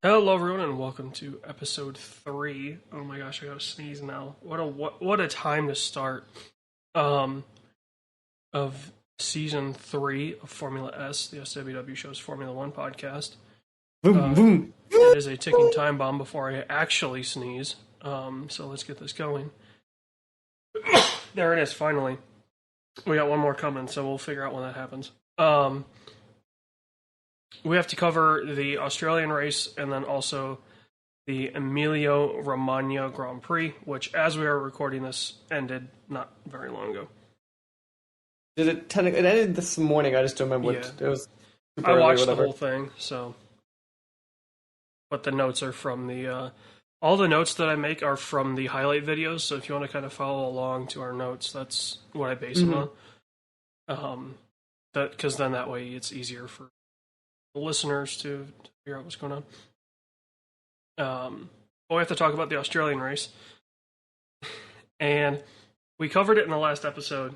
Hello, everyone, and welcome to episode 3. Oh my gosh, I gotta sneeze now. What a time to start um, of season 3 of Formula S, the SWW show's Formula One podcast. Boom, boom. It is a ticking time bomb before I actually sneeze. So let's get this going. There it is, finally. We got one more coming, so we'll figure out when that happens. We have to cover the Australian race and then also the Emilia-Romagna Grand Prix, which, as we are recording this, ended not very long ago. Did it technically? It ended this morning. I just don't remember what it was. I watched the whole thing, so. But the notes are from the. All the notes that I make are from the highlight videos, so if you want to kind of follow along to our notes, that's what I base it on. Because then that way it's easier for the listeners to figure out what's going on. But we have to talk about the Australian race. And we covered it in the last episode.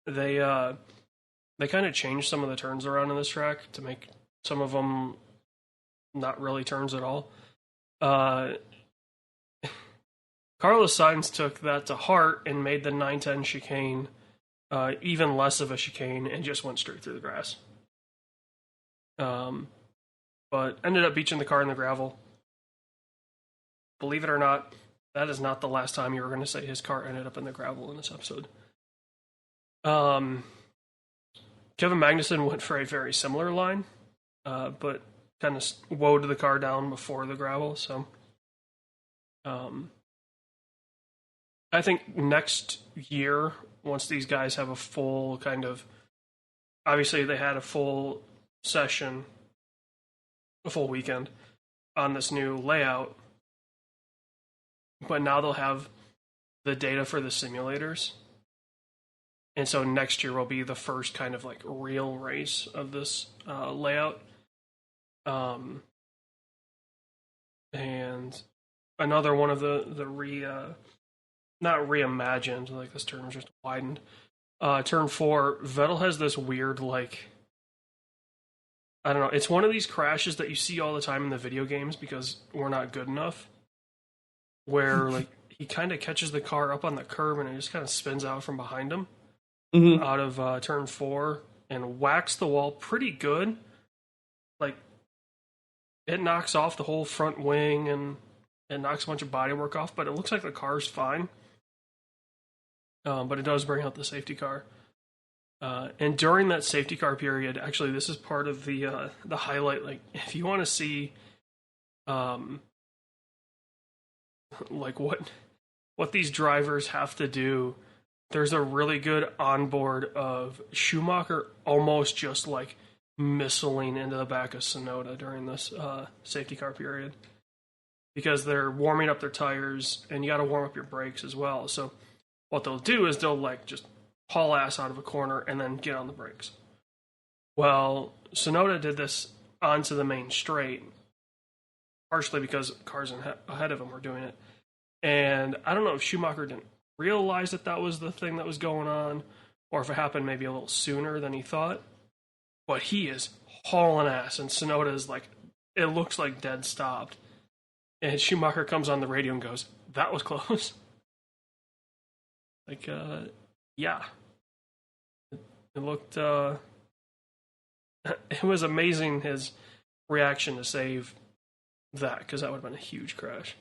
They kind of changed some of the turns around in this track to make some of them not really turns at all. Carlos Sainz took that to heart and made the 910 chicane even less of a chicane and just went straight through the grass. But ended up beaching the car in the gravel. Believe it or not, that is not the last time you were going to say his car ended up in the gravel in this episode. Kevin Magnussen went for a very similar line, but kind of woed the car down before the gravel. So, I think next year, once these guys have a full kind of, obviously they had a full session, a full weekend on this new layout, but now they'll have the data for the simulators. And so next year will be the first kind of like real race of this layout. And another one of the not reimagined, like this term is just widened. Turn 4, Vettel has this weird, like, I don't know, it's one of these crashes that you see all the time in the video games because we're not good enough, where like he kind of catches the car up on the curb and it just kind of spins out from behind him out of turn 4 and whacks the wall pretty good. Like, it knocks off the whole front wing and it knocks a bunch of bodywork off, but it looks like the car's fine. But it does bring out the safety car. And during that safety car period, actually, this is part of the highlight. Like, if you want to see, like what these drivers have to do, there's a really good onboard of Schumacher almost just like missiling into the back of Tsunoda during this safety car period, because they're warming up their tires, and you got to warm up your brakes as well. So what they'll do is they'll like just haul ass out of a corner and then get on the brakes. Well, Tsunoda did this onto the main straight, partially because cars ahead of him were doing it. And I don't know if Schumacher didn't realize that that was the thing that was going on, or if it happened maybe a little sooner than he thought. But he is hauling ass, and Tsunoda is like, it looks like dead stopped. And Schumacher comes on the radio and goes, "That was close." Like, yeah. It looked, it was amazing his reaction to save that, because that would have been a huge crash.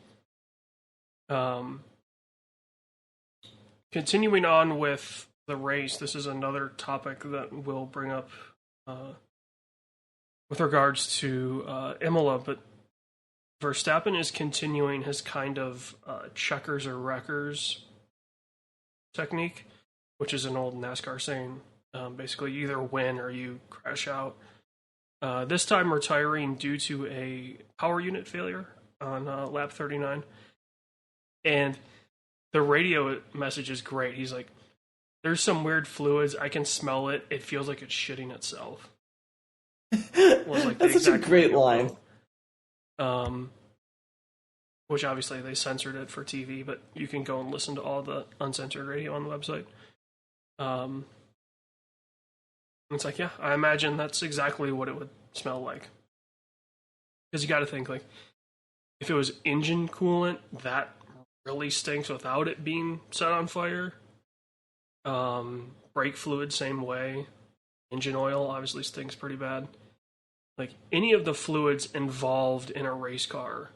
Continuing on with the race, this is another topic that we'll bring up with regards to Imola, but Verstappen is continuing his kind of checkers or wreckers technique, which is an old NASCAR saying. Basically, you either win or you crash out. This time retiring due to a power unit failure on lap 39. And the radio message is great. He's like, "There's some weird fluids. I can smell it. It feels like it's shitting itself." Was like That's such a great line. Which obviously they censored it for TV, but you can go and listen to all the uncensored radio on the website. Um, it's like, yeah, I imagine that's exactly what it would smell like. Because you got to think, like, if it was engine coolant, that really stinks without it being set on fire. Brake fluid, same way. Engine oil obviously stinks pretty bad. Like, any of the fluids involved in a race car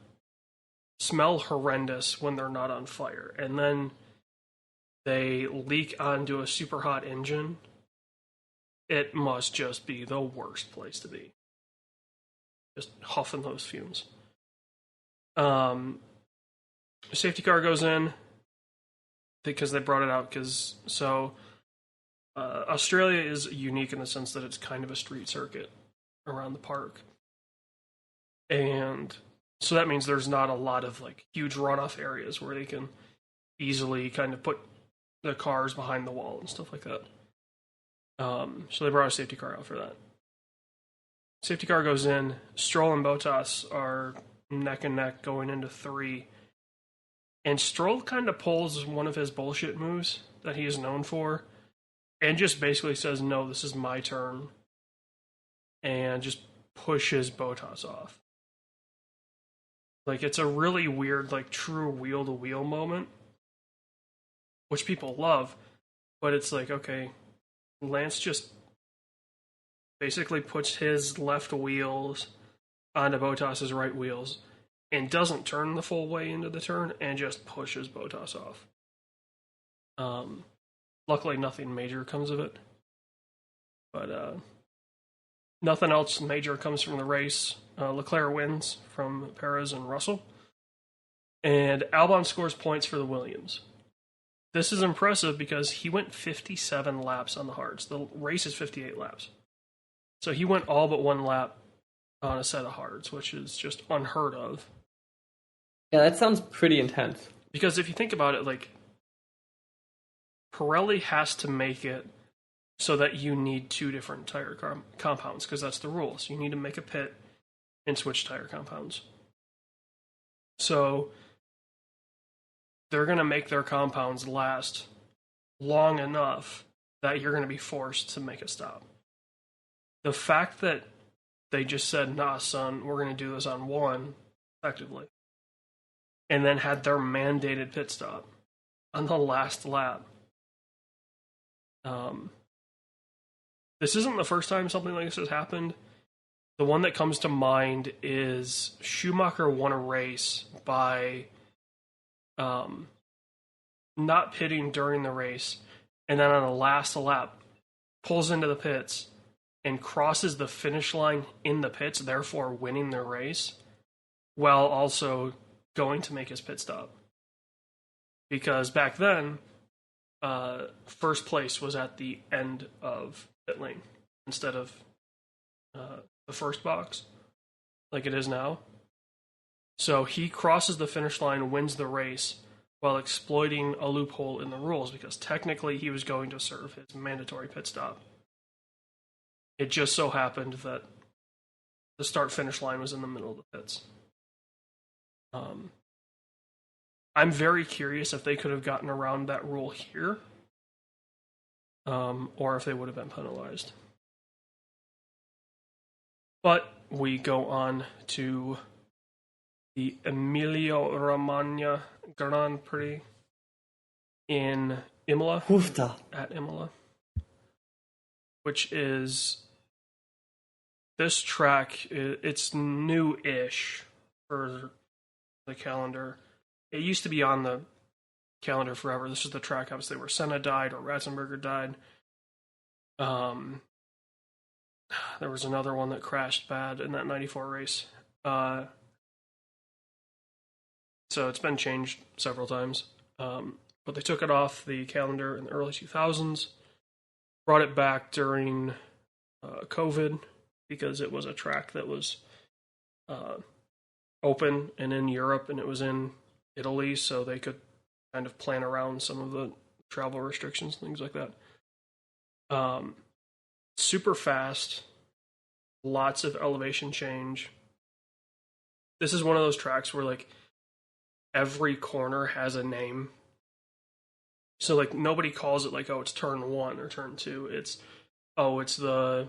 smell horrendous when they're not on fire. And then they leak onto a super hot engine. It must just be the worst place to be. Just huffing those fumes. The safety car goes in because they brought it out. Australia is unique in the sense that it's kind of a street circuit around the park. And so that means there's not a lot of like huge runoff areas where they can easily kind of put the cars behind the wall and stuff like that. So they brought a safety car out for that. Safety car goes in. Stroll and Bottas are neck and neck going into 3. And Stroll kind of pulls one of his bullshit moves that he is known for and just basically says, no, this is my turn. And just pushes Bottas off. Like, it's a really weird, like, true wheel-to-wheel moment, which people love. But it's like, okay, Lance just basically puts his left wheels onto Bottas's right wheels and doesn't turn the full way into the turn and just pushes Bottas off. Luckily, nothing major comes of it. But nothing else major comes from the race. Leclerc wins from Perez and Russell. And Albon scores points for the Williams. This is impressive because he went 57 laps on the hards. The race is 58 laps. So he went all but 1 lap on a set of hards, which is just unheard of. Yeah, that sounds pretty intense. Because if you think about it, like, Pirelli has to make it so that you need 2 different tire compounds, because that's the rules. You need to make a pit and switch tire compounds. So they're going to make their compounds last long enough that you're going to be forced to make a stop. The fact that they just said, nah, son, we're going to do this on 1, effectively, and then had their mandated pit stop on the last lap. This isn't the first time something like this has happened. The one that comes to mind is Schumacher won a race by not pitting during the race, and then on the last lap pulls into the pits and crosses the finish line in the pits, therefore winning the race, while also going to make his pit stop. Because back then, first place was at the end of pit lane instead of the first box, like it is now. So he crosses the finish line, wins the race, while exploiting a loophole in the rules, because technically he was going to serve his mandatory pit stop. It just so happened that the start-finish line was in the middle of the pits. I'm very curious if they could have gotten around that rule here, or if they would have been penalized. But we go on to the Emilia-Romagna Grand Prix in Imola, at Imola, which is this track. It's new-ish for the calendar. It used to be on the calendar forever. This is the track, obviously, where Senna died or Ratzenberger died. There was another one that crashed bad in that 94 race. So it's been changed several times. But they took it off the calendar in the early 2000s, brought it back during COVID, because it was a track that was open and in Europe, and it was in Italy, so they could kind of plan around some of the travel restrictions, things like that. Super fast, lots of elevation change. This is one of those tracks where, like, every corner has a name. So like nobody calls it like, oh, it's turn 1 or turn 2. It's it's the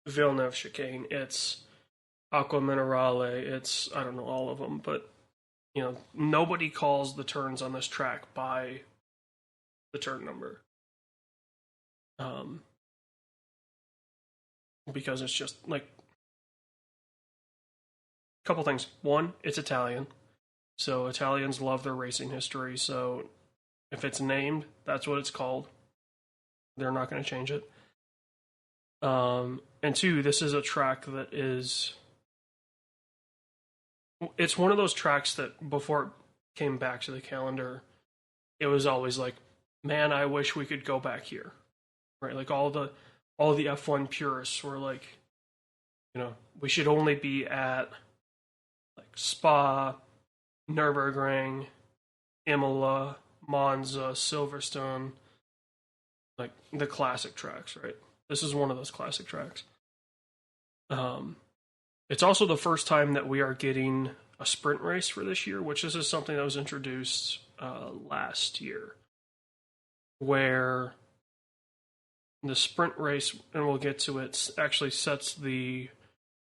Villeneuve chicane. It's Aqua Minerale. It's, I don't know all of them, but nobody calls the turns on this track by the turn number. Because it's just like a couple things. One, it's Italian. So Italians love their racing history. So if it's named, that's what it's called. They're not going to change it. And two, this is a track that is... It's one of those tracks that before it came back to the calendar, it was always like, man, I wish we could go back here. Right? Like all the F1 purists were like, we should only be at like Spa, Nürburgring, Imola, Monza, Silverstone, like the classic tracks, right? This is one of those classic tracks. It's also the first time that we are getting a sprint race for this year, which this is something that was introduced last year, where the sprint race, and we'll get to it, actually sets the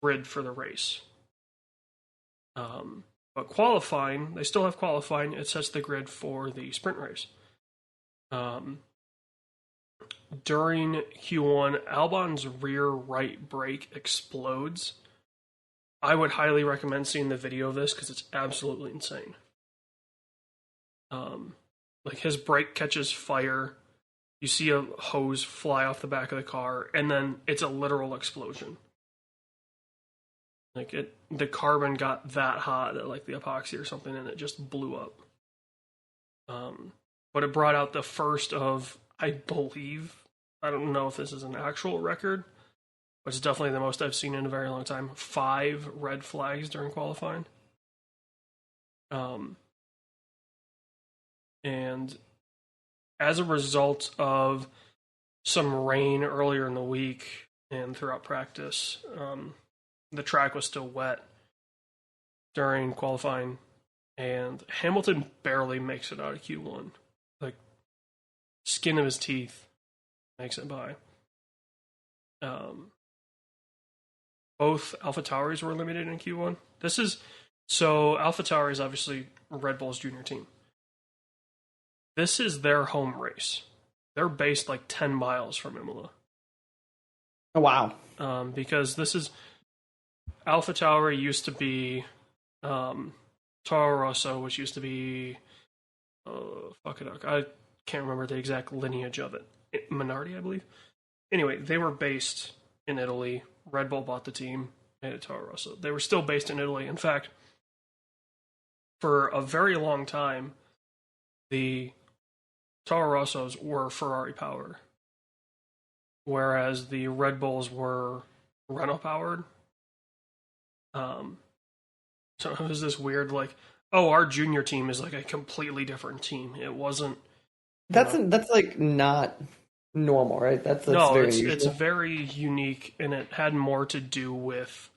grid for the race. But qualifying, they still have qualifying. It sets the grid for the sprint race. During Q1, Albon's rear right brake explodes. I would highly recommend seeing the video of this because it's absolutely insane. Like his brake catches fire. You see a hose fly off the back of the car, and then it's a literal explosion. Like the carbon got that hot, that like the epoxy or something, and it just blew up. But it brought out the first of, I believe, I don't know if this is an actual record, but it's definitely the most I've seen in a very long time, 5 red flags during qualifying. And as a result of some rain earlier in the week and throughout practice, the track was still wet during qualifying, and Hamilton barely makes it out of Q1. Like, skin of his teeth makes it by. Both AlphaTauris were eliminated in Q1. So AlphaTauri is obviously Red Bull's junior team. This is their home race. They're based like 10 miles from Imola. Oh, wow. Because this is... AlphaTauri used to be Toro Rosso, which used to be... I can't remember the exact lineage of it. Minardi, I believe. Anyway, they were based in Italy. Red Bull bought the team, made it Toro Rosso. They were still based in Italy. In fact, for a very long time, the Toro Rossos were Ferrari powered, whereas the Red Bulls were Renault powered. So it was this weird, like, our junior team is like a completely different team. It wasn't. That's like not normal, right? That's no, very it's very unique, and it had more to do with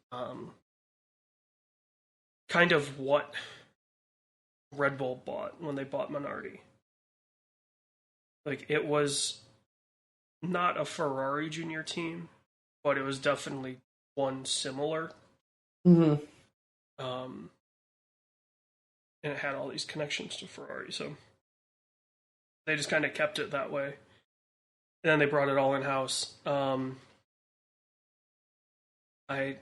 kind of what Red Bull bought when they bought Minardi. Like, it was not a Ferrari junior team, but it was definitely one similar. Mm-hmm. And it had all these connections to Ferrari, so they just kind of kept it that way. And then they brought it all in-house. I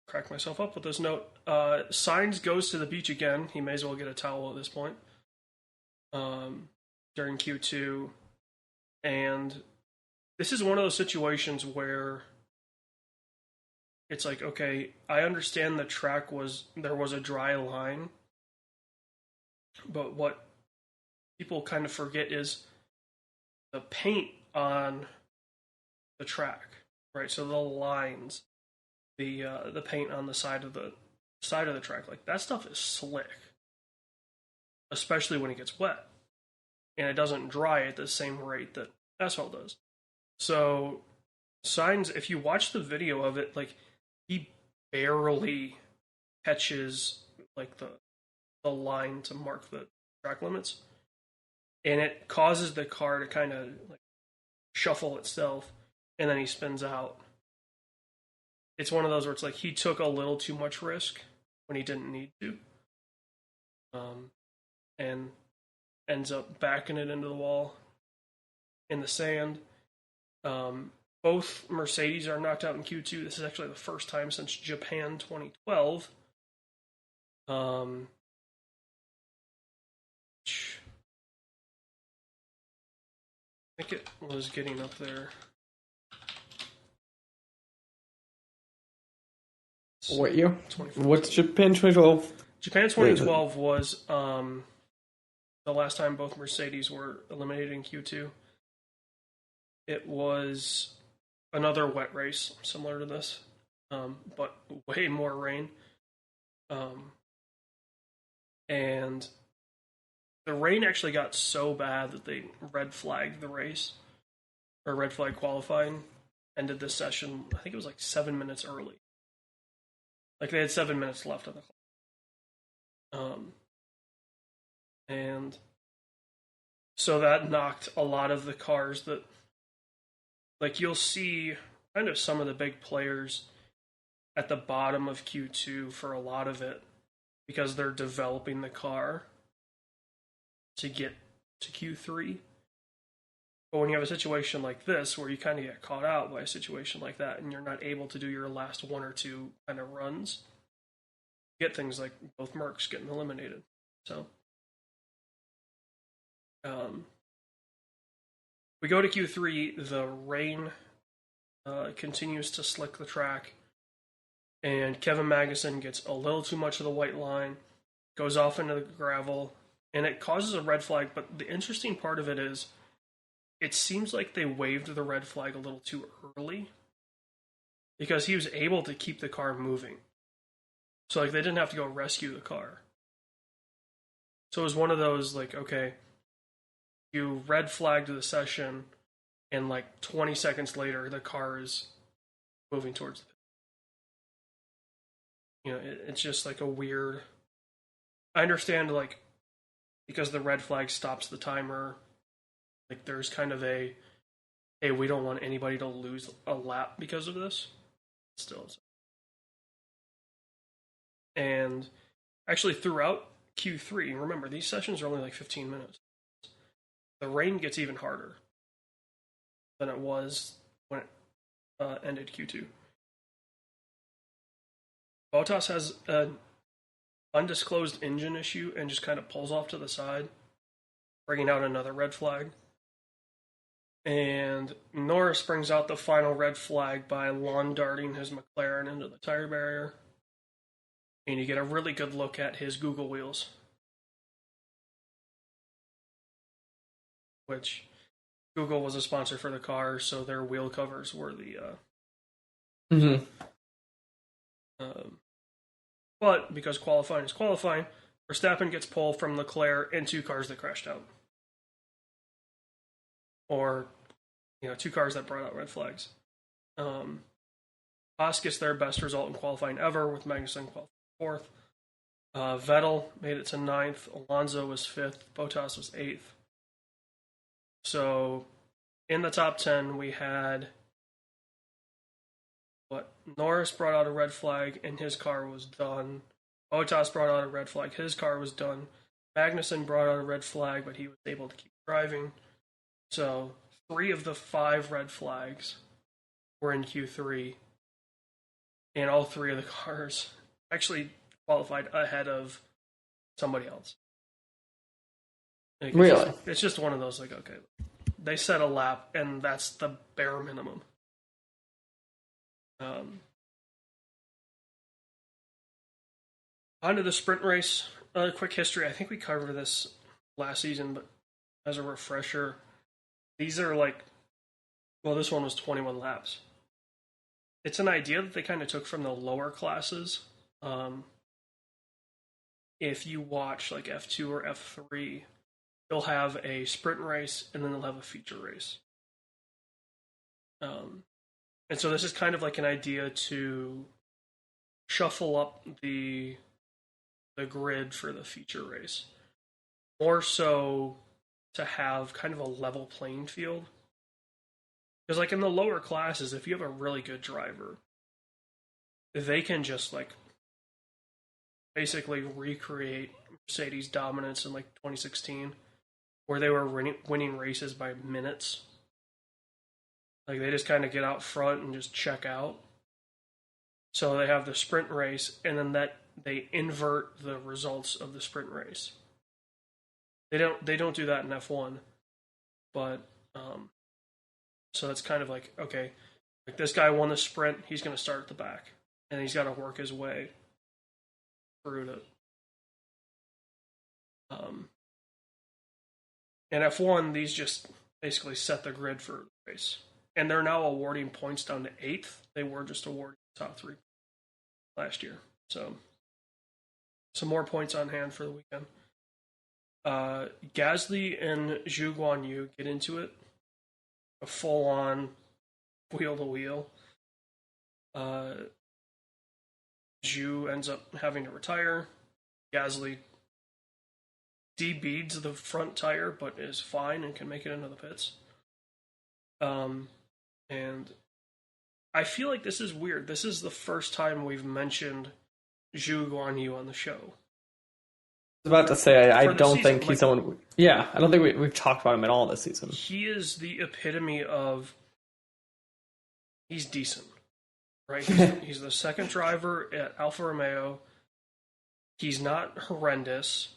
cracked myself up with this note. Sainz goes to the beach again. He may as well get a towel at this point. During Q2. And this is one of those situations where it's like, okay, I understand the track there was a dry line, but what people kind of forget is the paint on the track, right? So the lines, the paint on the side of the track, like that stuff is slick, especially when it gets wet, and it doesn't dry at the same rate that asphalt does. So Sainz, if you watch the video of it, like he barely catches like the line to mark the track limits. and it causes the car to kind of like shuffle itself, and then he spins out. It's one of those where it's like he took a little too much risk when he didn't need to, and ends up backing it into the wall in the sand. Both Mercedes are knocked out in Q2. This is actually the first time since Japan 2012. I think it was getting up there. What year? What's Japan 2012? Japan 2012 was the last time both Mercedes were eliminated in Q2. It was another wet race similar to this, but way more rain. And the rain actually got so bad that they red flagged the race, or red flag qualifying, ended this session, I think it was like 7 minutes early. Like they had 7 minutes left on the clock. And so that knocked a lot of the cars that, like you'll see kind of some of the big players at the bottom of Q2 for a lot of it because they're developing the car to get to Q3. But when you have a situation like this where you kind of get caught out by a situation like that and you're not able to do your last one or two kind of runs, you get things like both Mercs getting eliminated. So we go to Q3, the rain continues to slick the track, and Kevin Magnussen gets a little too much of the white line, goes off into the gravel, and it causes a red flag. But the interesting part of it is, it seems like they waved the red flag a little too early, because he was able to keep the car moving. So like they didn't have to go rescue the car. So it was one of those like, okay, you red flagged the session, and like 20 seconds later, the car is moving towards the pit. You know, it's just like a weird. I understand, like, because the red flag stops the timer, like there's kind of a, hey, we don't want anybody to lose a lap because of this. Still. And actually, throughout Q3, remember, these sessions are only like 15 minutes. The rain gets even harder than it was when it ended Q2. Bottas has an undisclosed engine issue and just kind of pulls off to the side, bringing out another red flag. And Norris brings out the final red flag by lawn darting his McLaren into the tire barrier. And you get a really good look at his Google wheels, which Google was a sponsor for the car, so their wheel covers were the. But because qualifying is qualifying, Verstappen gets pole from Leclerc and two cars that crashed out, or two cars that brought out red flags. Haas gets their best result in qualifying ever, with Magnussen qualifying fourth. Vettel made it to ninth. Alonso was fifth. Bottas was eighth. So in the top 10, we had Norris brought out a red flag and his car was done. Bottas brought out a red flag, his car was done. Magnussen brought out a red flag, but he was able to keep driving. So 3 of the 5 red flags were in Q3, and all 3 of the cars actually qualified ahead of somebody else. Really? It's just one of those, like, okay, they set a lap, and that's the bare minimum. On to the sprint race. Quick history. I think we covered this last season, but as a refresher, these are this one was 21 laps. It's an idea that they kind of took from the lower classes. If you watch like F2 or F3, they'll have a sprint race and then they'll have a feature race. And so this is kind of like an idea to shuffle up the grid for the feature race. More so to have kind of a level playing field. Because, like, in the lower classes, if you have a really good driver, they can just, like, basically recreate Mercedes' dominance in, like, 2016, where they were winning races by minutes. Like, they just kind of get out front and just check out. So they have the sprint race, and then they invert the results of the sprint race. They don't do that in F1, but so it's kind of like, okay, like this guy won the sprint, he's going to start at the back, and he's got to work his way through to. In F1, these just basically set the grid for the race, and they're now awarding points down to 8th. They were just awarding top 3 last year, so some more points on hand for the weekend. Gasly and Zhu Guanyu get into it. A full-on wheel-to-wheel. Zhu ends up having to retire. Gasly debeads the front tire, but is fine and can make it into the pits. And I feel like this is weird. This is the first time we've mentioned Zhu Guanyu on the show. I was about to say, I don't think he's someone. Yeah, I don't think we've talked about him at all this season. He is the epitome of. He's decent, right? He's the second driver at Alfa Romeo. He's not horrendous.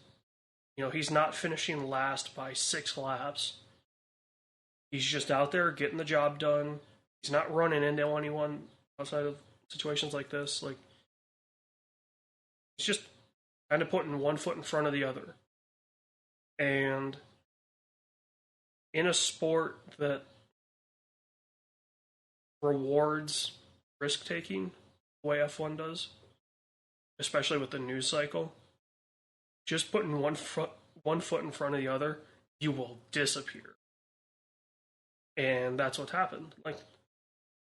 You know, he's not finishing last by 6 laps. He's just out there getting the job done. He's not running into anyone outside of situations like this. Like, he's just kind of putting one foot in front of the other. And in a sport that rewards risk-taking the way F1 does, especially with the news cycle, just putting one foot in front of the other, you will disappear. And that's what happened. Like,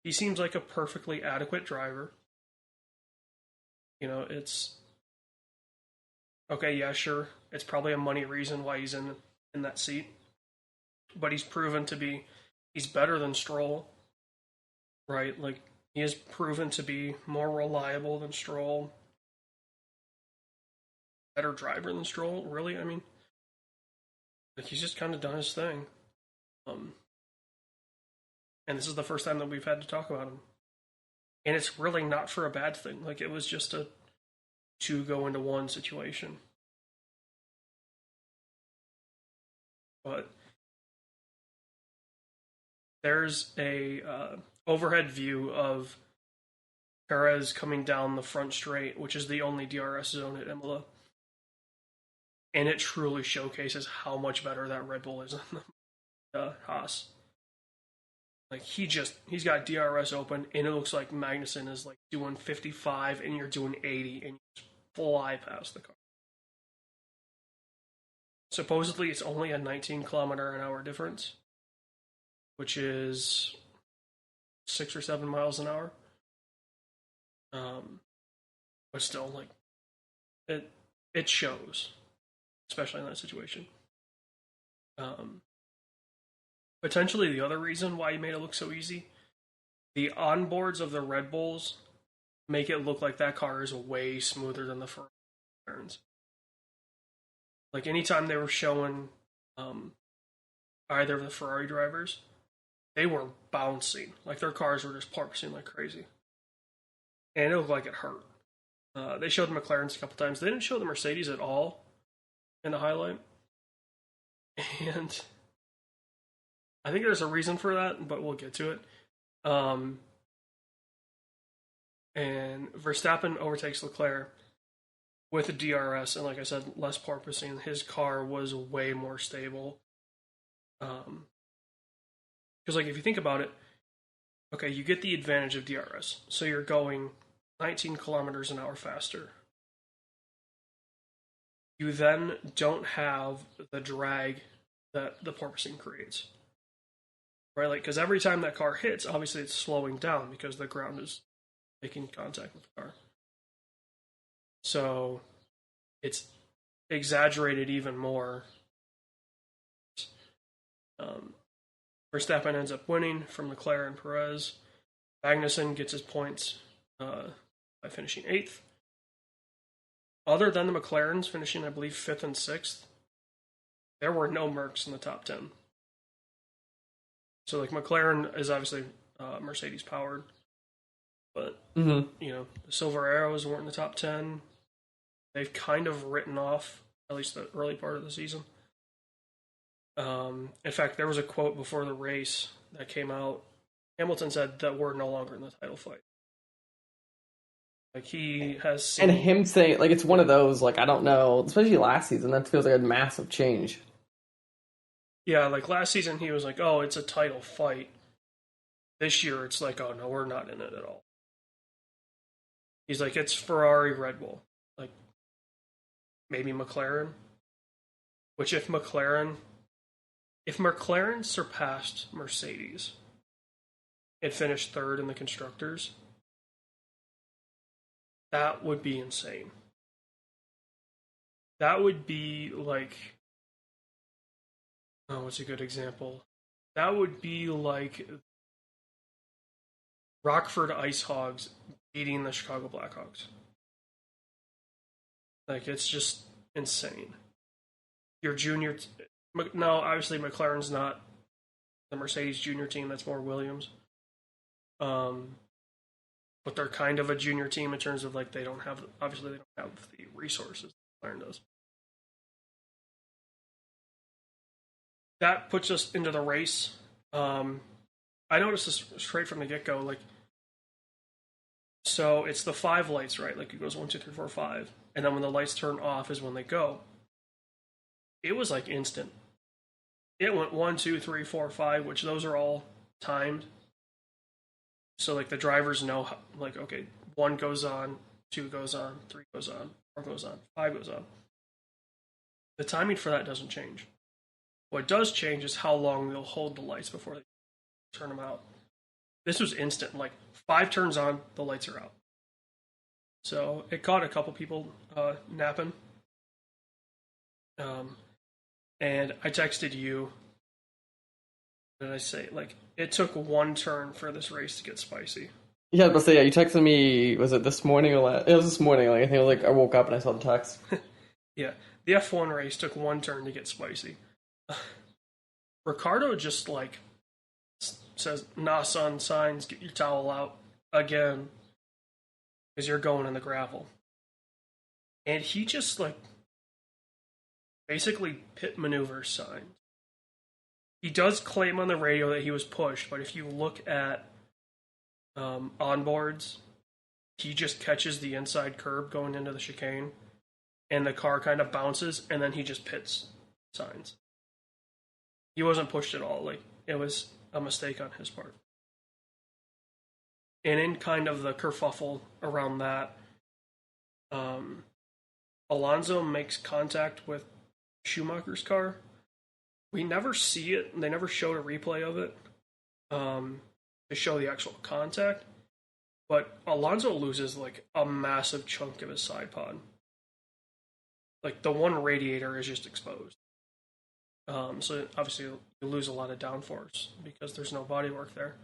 he seems like a perfectly adequate driver. You know, it's okay, yeah, sure. It's probably a money reason why he's in that seat. But he's proven to be, he's better than Stroll, right? Like, he has proven to be more reliable than Stroll. Better driver than Stroll, really? I mean, like, he's just kind of done his thing. And this is the first time that we've had to talk about him. And it's really not for a bad thing. Like, it was just a 2-go-into-1 situation. But there's a overhead view of Perez coming down the front straight, which is the only DRS zone at Imola. And it truly showcases how much better that Red Bull is than the Haas. Like, he's got DRS open, and it looks like Magnussen is like doing 55, and you're doing 80, and you just fly past the car. Supposedly, it's only a 19-kilometer-an-hour difference, which is 6 or 7 miles an hour. But still, like, it shows, especially in that situation. Potentially the other reason why he made it look so easy, the onboards of the Red Bulls make it look like that car is way smoother than the Ferrari turns. Like, anytime they were showing either of the Ferrari drivers, they were bouncing. Like, their cars were just porpoising like crazy. And it looked like it hurt. They showed the McLarens a couple times. They didn't show the Mercedes at all in the highlight. And I think there's a reason for that, but we'll get to it. And Verstappen overtakes Leclerc with a DRS, and like I said, less porpoising. His car was way more stable. Because, like, if you think about it, okay, you get the advantage of DRS. So you're going 19 kilometers an hour faster. You then don't have the drag that the porpoising creates. Right? Like, because every time that car hits, obviously it's slowing down because the ground is making contact with the car. So it's exaggerated even more. Verstappen ends up winning from Leclerc and Perez. Magnussen gets his points by finishing 8th. Other than the McLarens finishing, I believe, 5th and 6th, there were no Mercs in the top 10. So, like, McLaren is obviously Mercedes powered, but, you know, the Silver Arrows weren't in the top 10. They've kind of written off, at least the early part of the season. In fact, there was a quote before the race that came out. Hamilton said that we're no longer in the title fight. Like, he has seen... And him saying, like, it's one of those, like, I don't know, especially last season, that feels like a massive change. Yeah, like, last season he was like, oh, it's a title fight. This year it's like, oh, no, we're not in it at all. He's like, it's Ferrari, Red Bull. Like, maybe McLaren. Which if McLaren surpassed Mercedes and finished 3rd in the Constructors, that would be insane. That would be like... Oh, what's a good example? That would be like Rockford Ice Hogs beating the Chicago Blackhawks. Like, it's just insane. Your junior... No, obviously McLaren's not the Mercedes junior team. That's more Williams. But they're kind of a junior team in terms of, like, they don't have the resources McLaren does. That puts us into the race. I noticed this straight from the get-go. Like, so it's the 5 lights, right? Like, it goes 1, 2, 3, 4, 5. And then when the lights turn off is when they go. It was, like, instant. It went 1, 2, 3, 4, 5, which those are all timed. So, like, the drivers know, how, like, okay, 1 goes on, 2 goes on, 3 goes on, 4 goes on, 5 goes on. The timing for that doesn't change. What does change is how long they'll hold the lights before they turn them out. This was instant. Like, 5 turns on, the lights are out. So it caught a couple people napping. And I texted you. What did I say? Like, it took 1 turn for this race to get spicy. Yeah, but say, yeah, you texted me, was it this morning or last? It was this morning. Like, I think it was like, I woke up and I saw the text. Yeah. The F1 race took 1 turn to get spicy. Ricardo just, like, says, nah, son, Sainz, get your towel out again, because you're going in the gravel. And he just, like, basically pit maneuvers Sainz. He does claim on the radio that he was pushed, but if you look at onboards, he just catches the inside curb going into the chicane, and the car kind of bounces, and then he just pits Sainz. He wasn't pushed at all. Like, it was a mistake on his part. And in kind of the kerfuffle around that, Alonso makes contact with Schumacher's car. We never see it. They never showed a replay of it to show the actual contact. But Alonso loses, like, a massive chunk of his side pod. Like, the one radiator is just exposed. So obviously you lose a lot of downforce because there's no bodywork there.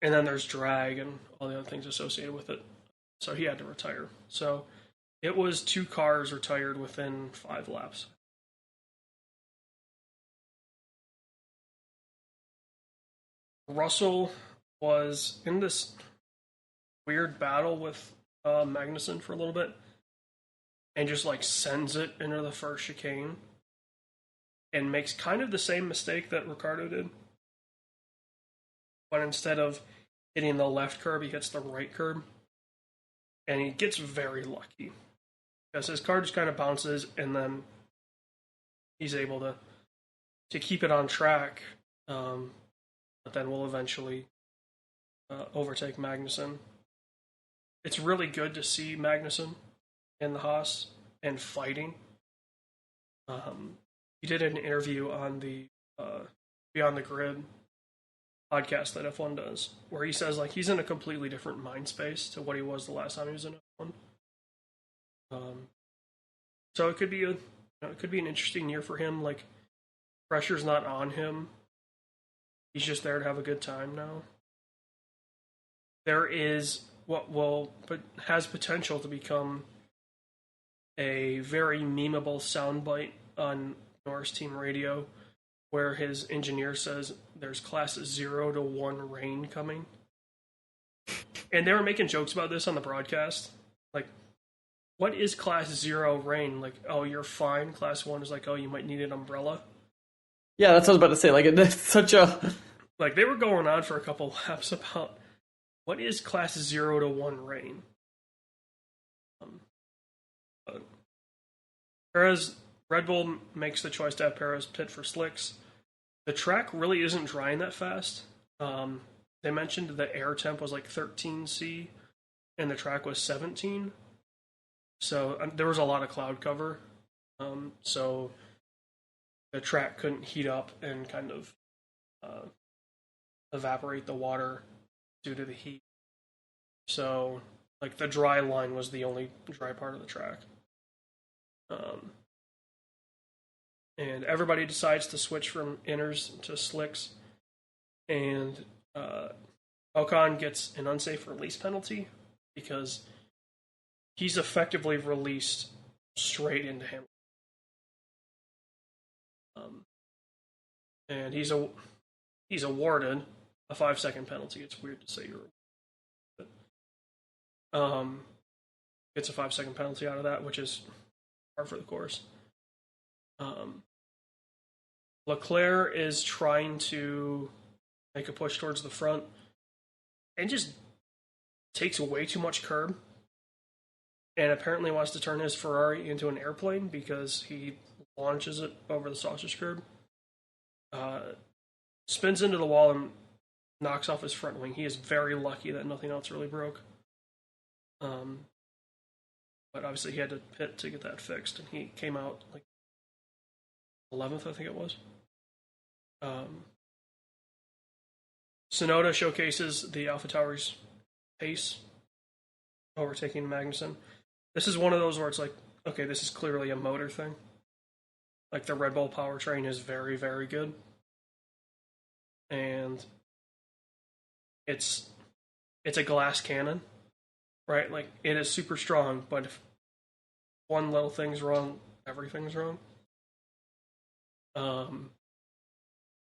And then there's drag and all the other things associated with it. So he had to retire. So it was 2 cars retired within 5 laps. Russell was in this weird battle with Magnussen for a little bit and just, like, sends it into the first chicane and makes kind of the same mistake that Ricardo did. But instead of hitting the left curb, he hits the right curb. And he gets very lucky. Because his car just kind of bounces, and then he's able to keep it on track. But then will eventually overtake Magnussen. It's really good to see Magnussen in the Haas and fighting. He did an interview on the Beyond the Grid podcast that F1 does, where he says, like, he's in a completely different mind space to what he was the last time he was in F1. So it could be an interesting year for him. Like, pressure's not on him. He's just there to have a good time now. There is but has potential to become a very memeable soundbite on Norris Team Radio, where his engineer says there's class 0 to 1 rain coming. And they were making jokes about this on the broadcast. Like, what is class 0 rain? Like, oh, you're fine. Class 1 is like, oh, you might need an umbrella. Yeah, that's what I was about to say. Like, it's such a... Like, they were going on for a couple laps about what is class 0 to 1 rain. Perez, Red Bull makes the choice to have Perez pit for slicks. The track really isn't drying that fast. They mentioned the air temp was like 13 C, and the track was 17. So there was a lot of cloud cover. So the track couldn't heat up and kind of evaporate the water due to the heat. So, like, the dry line was the only dry part of the track. And everybody decides to switch from inners to slicks. And Ocon gets an unsafe release penalty because he's effectively released straight into Hamilton. And he's awarded a 5-second penalty. It's weird to say you're gets a 5-second penalty out of that, which is par for the course. Leclerc is trying to make a push towards the front and just takes way too much curb, and apparently wants to turn his Ferrari into an airplane because he launches it over the sausage curb. Spins into the wall and knocks off his front wing. He is very lucky that nothing else really broke. But obviously he had to pit to get that fixed, and he came out like 11th, I think it was. Tsunoda showcases the AlphaTauri's pace, overtaking Magnussen. This is one of those where it's like, okay, this is clearly a motor thing. Like, the Red Bull powertrain is very, very good. And it's a glass cannon, right? Like, it is super strong, but if one little thing's wrong, everything's wrong.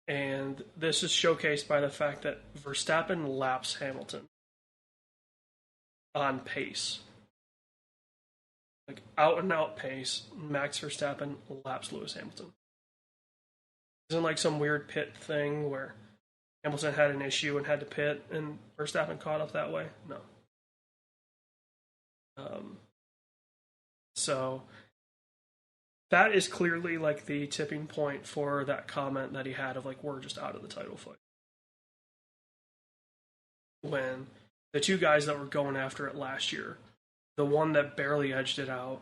And this is showcased by the fact that Verstappen laps Hamilton on pace. Like, out and out pace, Max Verstappen laps Lewis Hamilton. It isn't like some weird pit thing where Hamilton had an issue and had to pit and Verstappen caught up that way. No. So that is clearly like the tipping point for that comment that he had of like, we're just out of the title fight. When the two guys that were going after it last year, the one that barely edged it out,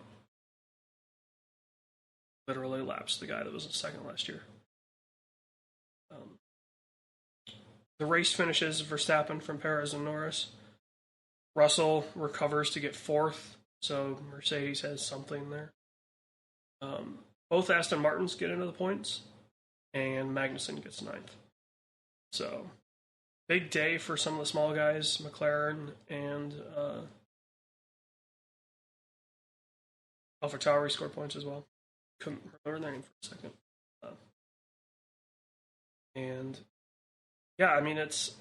literally laps the guy that was in second last year. The race finishes Verstappen from Perez and Norris. Russell recovers to get fourth, so Mercedes has something there. Both Aston Martins get into the points, and Magnussen gets ninth. So, big day for some of the small guys, McLaren and AlphaTauri scored points as well. Couldn't remember their name for a second. And yeah, I mean, it's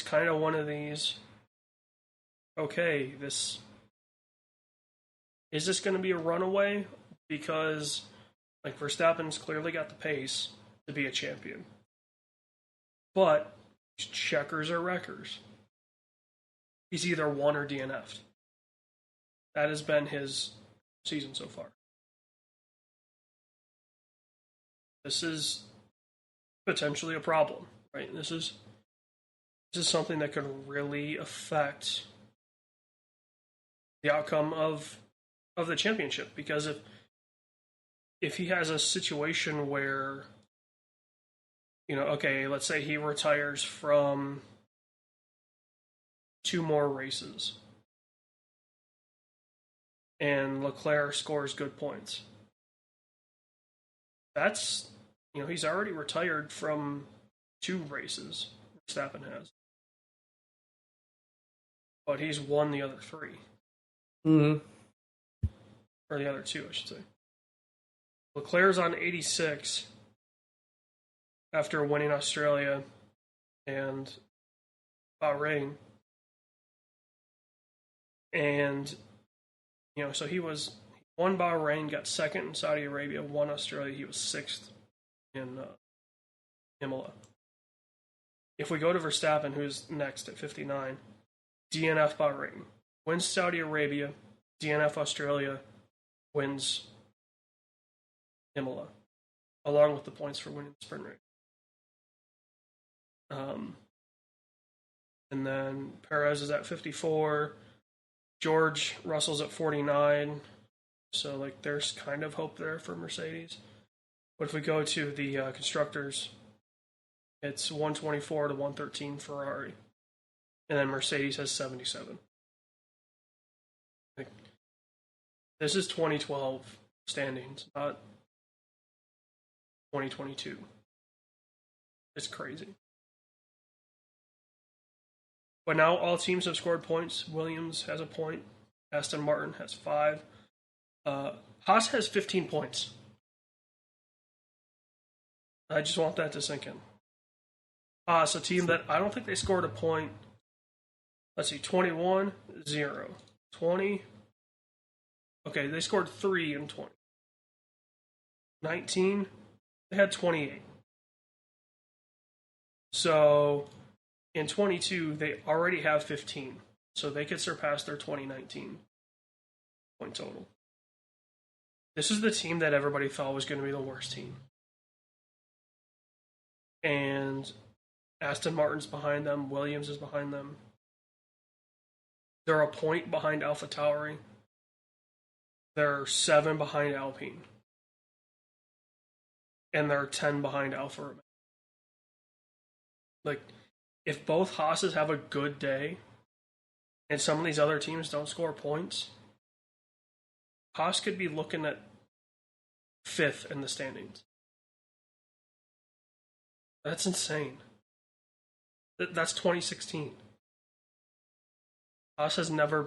kind of one of these, okay, is this going to be a runaway? Because, like, Verstappen's clearly got the pace to be a champion. But checkers or wreckers. He's either won or DNF'd. That has been his season so far. This is potentially a problem, right? This is something that could really affect the outcome of the championship, because if he has a situation where, you know, okay, let's say he retires from 2 more races and Leclerc scores good points, that's he's already retired from 2 races. Verstappen has, but he's won the other 3. Or the other 2, I should say. Leclerc's on 86 after winning Australia and Bahrain. And, so he won Bahrain, got 2nd in Saudi Arabia, won Australia. He was 6th in Imola. If we go to Verstappen, who's next at 59, DNF Bahrain, wins Saudi Arabia, DNF Australia, wins Imola, along with the points for winning the sprint race. And then Perez is at 54. George Russell's at 49. So, there's kind of hope there for Mercedes. But if we go to the constructors, it's 124 to 113 Ferrari. And then Mercedes has 77. This is 2012 standings, not 2022. It's crazy. But now all teams have scored points. Williams has a point. Aston Martin has 5. Haas has 15 points. I just want that to sink in. Haas, a team that I don't think they scored a point. Let's see, 21, 0. 20. Okay, they scored 3 in 20. 19, they had 28. So in 22, they already have 15. So they could surpass their 2019 point total. This is the team that everybody thought was going to be the worst team. And Aston Martin's behind them. Williams is behind them. They're a point behind AlphaTauri. They're 7 behind Alpine. And they're 10 behind Alfa Romeo. If both Haas's have a good day, and some of these other teams don't score points, Haas could be looking at 5th in the standings. That's insane. That's 2016. Haas was never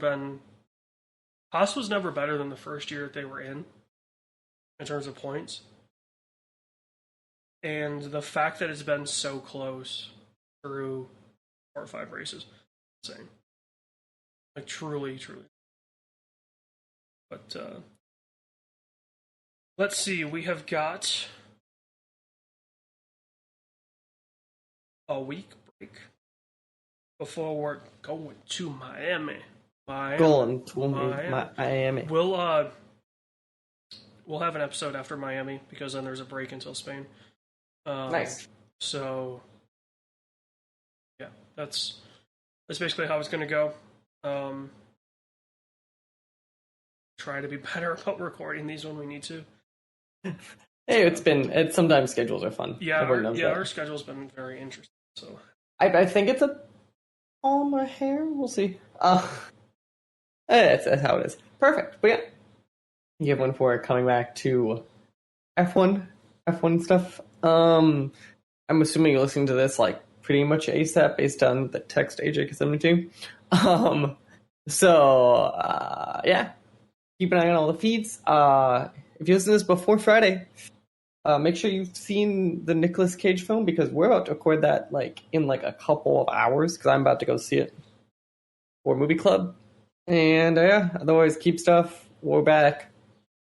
better than the first year that they were in terms of points. And the fact that it's been so close through 4 or 5 races, insane. Truly. But let's see, we have got a week break before we're going to Miami. Going to Miami. We'll have an episode after Miami because then there's a break until Spain. Nice. So, yeah, that's basically how it's going to go. Try to be better about recording these when we need to. Hey, sometimes schedules are fun. Yeah, our schedule's been very interesting. So I think it's all my hair. We'll see. That's how it is. Perfect. But yeah, thank you everyone for coming back to F1 stuff. I'm assuming you're listening to this pretty much ASAP based on the text AJ72. Yeah, keep an eye on all the feeds. If you listen to this before Friday, make sure you've seen the Nicolas Cage film because we're about to record that in a couple of hours because I'm about to go see it for Movie Club. And otherwise keep stuff. We're back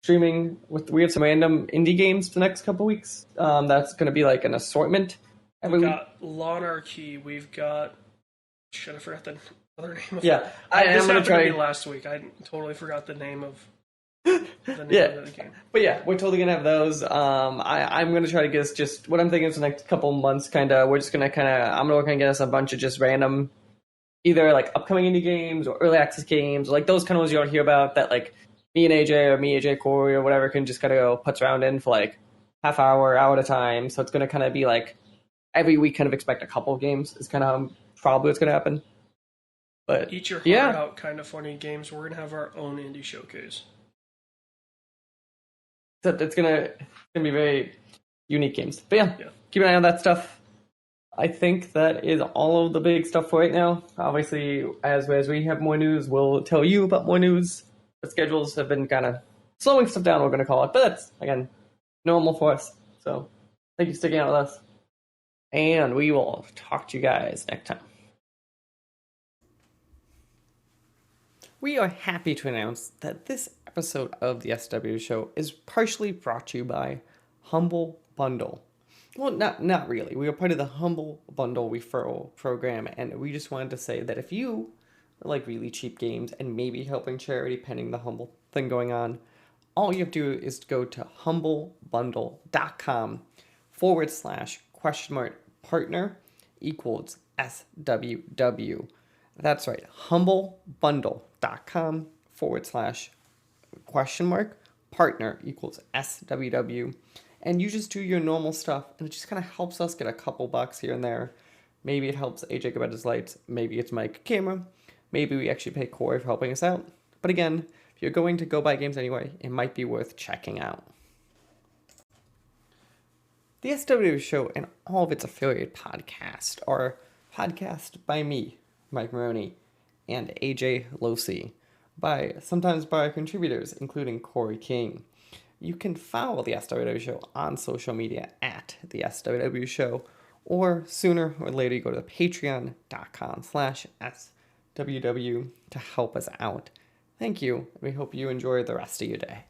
streaming we have some random indie games for the next couple weeks. That's going to be an assortment. We've got Lawnarchy. We've got I forgot the other name of it. Yeah, this happened to me last week. I totally forgot the name of the game. But yeah, we're totally gonna have those. I'm gonna try to get us just what I'm thinking is the next couple months. We're just gonna I'm gonna work on getting us a bunch of just random, either upcoming indie games or early access games, or those kind of ones you don't hear about that me and AJ Corey or whatever can just go putz around in for half hour at a time. So it's gonna be every week expect a couple of games is probably what's gonna happen. But eat your heart out, kind of funny games. We're gonna have our own indie showcase. It's gonna be very unique games. But yeah, Yeah. keep an eye on that stuff. I think that is all of the big stuff for right now. Obviously, as we have more news, we'll tell you about more news. The schedules have been kind of slowing stuff down, we're going to call it. But that's, again, normal for us. So thank you for sticking out with us. And we will talk to you guys next time. We are happy to announce that this episode of the SW Show is partially brought to you by Humble Bundle. Well, not really. We are part of the Humble Bundle referral program, and we just wanted to say that if you like really cheap games and maybe helping charity pending the Humble thing going on, all you have to do is go to humblebundle.com/partner equals SWW. That's right, humblebundle.com/partner equals SWW. And you just do your normal stuff, and it just kind of helps us get a couple bucks here and there. Maybe it helps AJ get his lights, maybe it's Mike camera, maybe we actually pay Corey for helping us out. But again, if you're going to go buy games anyway, it might be worth checking out. The SW Show and all of its affiliate podcasts are podcast by me, Mike Maroney, and AJ Losi, sometimes by our contributors, including Corey King. You can follow the SWW Show on social media at the SWW Show, or sooner or later you go to patreon.com/SWW to help us out. Thank you, and we hope you enjoy the rest of your day.